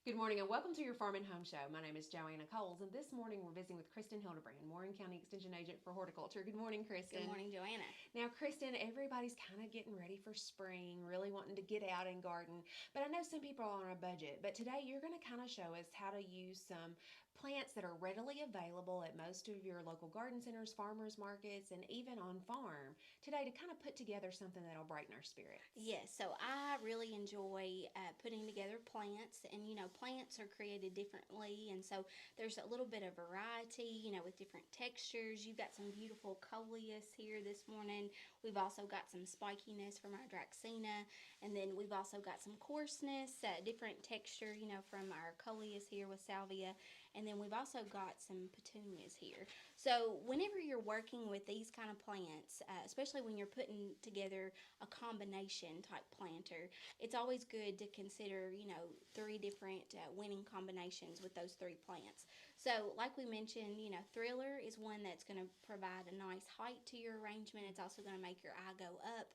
Good morning and welcome to your Farm and Home Show. My name is Joanna Coles, and this morning we're visiting with Kristen Hildebrand, Warren County Extension Agent for Horticulture. Good morning, Kristen. Good morning, Joanna. Now, Kristen, everybody's kind of getting ready for spring, really wanting to get out and garden, but I know some people are on a budget. But today you're going to kind of show us how to use some plants that are readily available at most of your local garden centers, farmers markets, and even on farm today to kind of put together something that'll brighten our spirits. Yes, so I really enjoy putting together plants, and plants are created differently, and so there's a little bit of variety, with different textures. You've got some beautiful coleus here this morning. We've also got some spikiness from our Draxina, and then we've also got some coarseness, different texture, from our coleus here with salvia, and then we've also got some petunias here. So whenever you're working with these kind of plants, especially when you're putting together a combination type planter, it's always good to consider, three different winning combinations with those three plants. So like we mentioned, Thriller is one that's going to provide a nice height to your arrangement. It's also going to make your eye go up.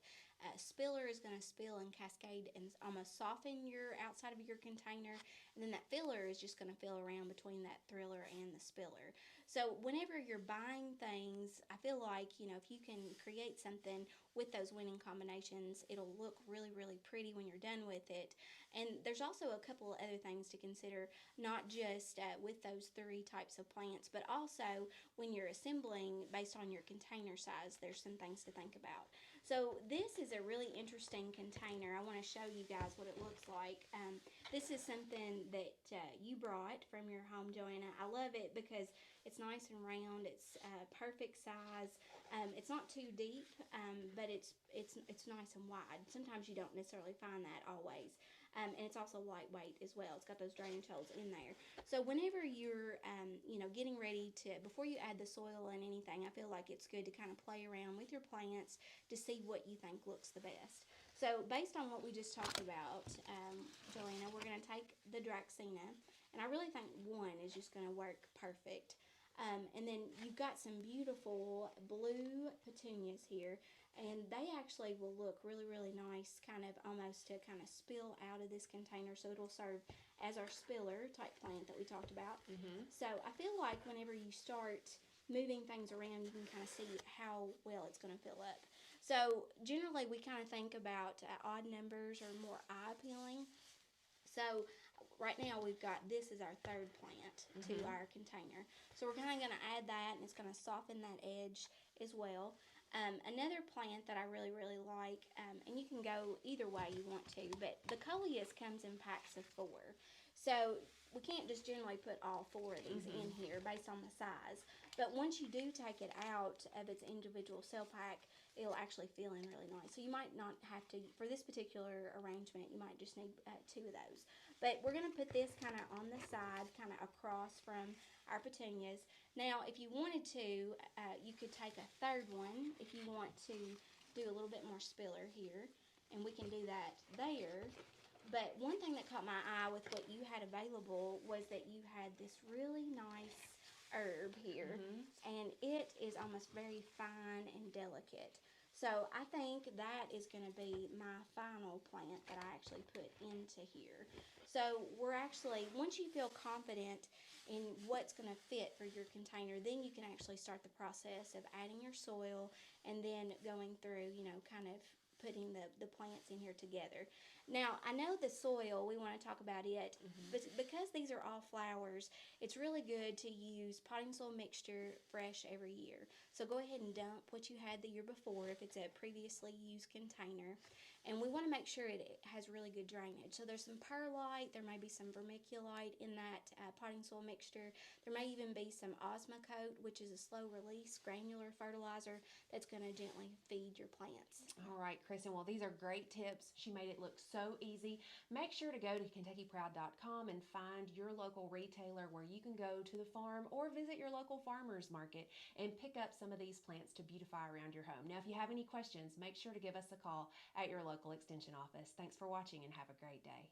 Spiller is going to spill and cascade and almost soften your outside of your container, and then that filler is just going to fill around between that Thriller and the spiller. So whenever you're buying things, I feel like if you can create something with those winning combinations, it'll look really, really pretty when you're done with it. And there's also a couple of other things to consider, not just with those three types of plants, but also when you're assembling based on your container size, there's some things to think about. So this is a really interesting container. I want to show you guys what it looks like. This is something that you brought from your home, Joanna. I love it because it's nice and round. It's perfect size. It's not too deep, but it's nice and wide. Sometimes you don't necessarily find that always. And it's also lightweight as well. It's got those drainage holes in there. So whenever you're, getting ready to, before you add the soil and anything, I feel like it's good to kind of play around with your plants to see what you think looks the best. So based on what we just talked about, Joanna, we're going to take the Draxina, and I really think one is just going to work perfect. And then you've got some beautiful blue petunias here, and they actually will look really, really nice, kind of almost to kind of spill out of this container, so it'll serve as our spiller type plant that we talked about. So I feel like whenever you start moving things around, you can kind of see how well it's going to fill up. So generally we kind of think about odd numbers or more eye appealing. So right now we've got this as our third plant to our container. So we're kind of going to add that, and it's going to soften that edge as well. Another plant that I really, really like, and you can go either way you want to, but the coleus comes in packs of 4. So we can't just generally put all 4 of these in here based on the size. But once you do take it out of its individual cell pack, it'll actually fill in really nice. So you might not have to, for this particular arrangement, you might just need 2 of those. But we're going to put this kind of on the side, kind of across from our petunias. Now, if you wanted to, you could take a third one if you want to do a little bit more spiller here. And we can do that there. But one thing that caught my eye with what you had available was that you had this really nice herb here, and it is almost very fine and delicate. So I think that is going to be my final plant that I actually put into here. So we're actually, once you feel confident in what's going to fit for your container, then you can actually start the process of adding your soil and then going through, kind of putting the plants in here together. Now, I know the soil, we want to talk about it, but because these are all flowers, it's really good to use potting soil mixture fresh every year. So go ahead and dump what you had the year before if it's a previously used container. And we want to make sure it has really good drainage. So there's some perlite, there may be some vermiculite in that potting soil mixture. There may even be some Osmocote, which is a slow release granular fertilizer that's going to gently feed your plants. All right, Kristen. Well, these are great tips. She made it look so easy. Make sure to go to KentuckyProud.com and find your local retailer where you can go to the farm or visit your local farmers market and pick up some of these plants to beautify around your home. Now, if you have any questions, make sure to give us a call at your local extension office. Thanks for watching and have a great day.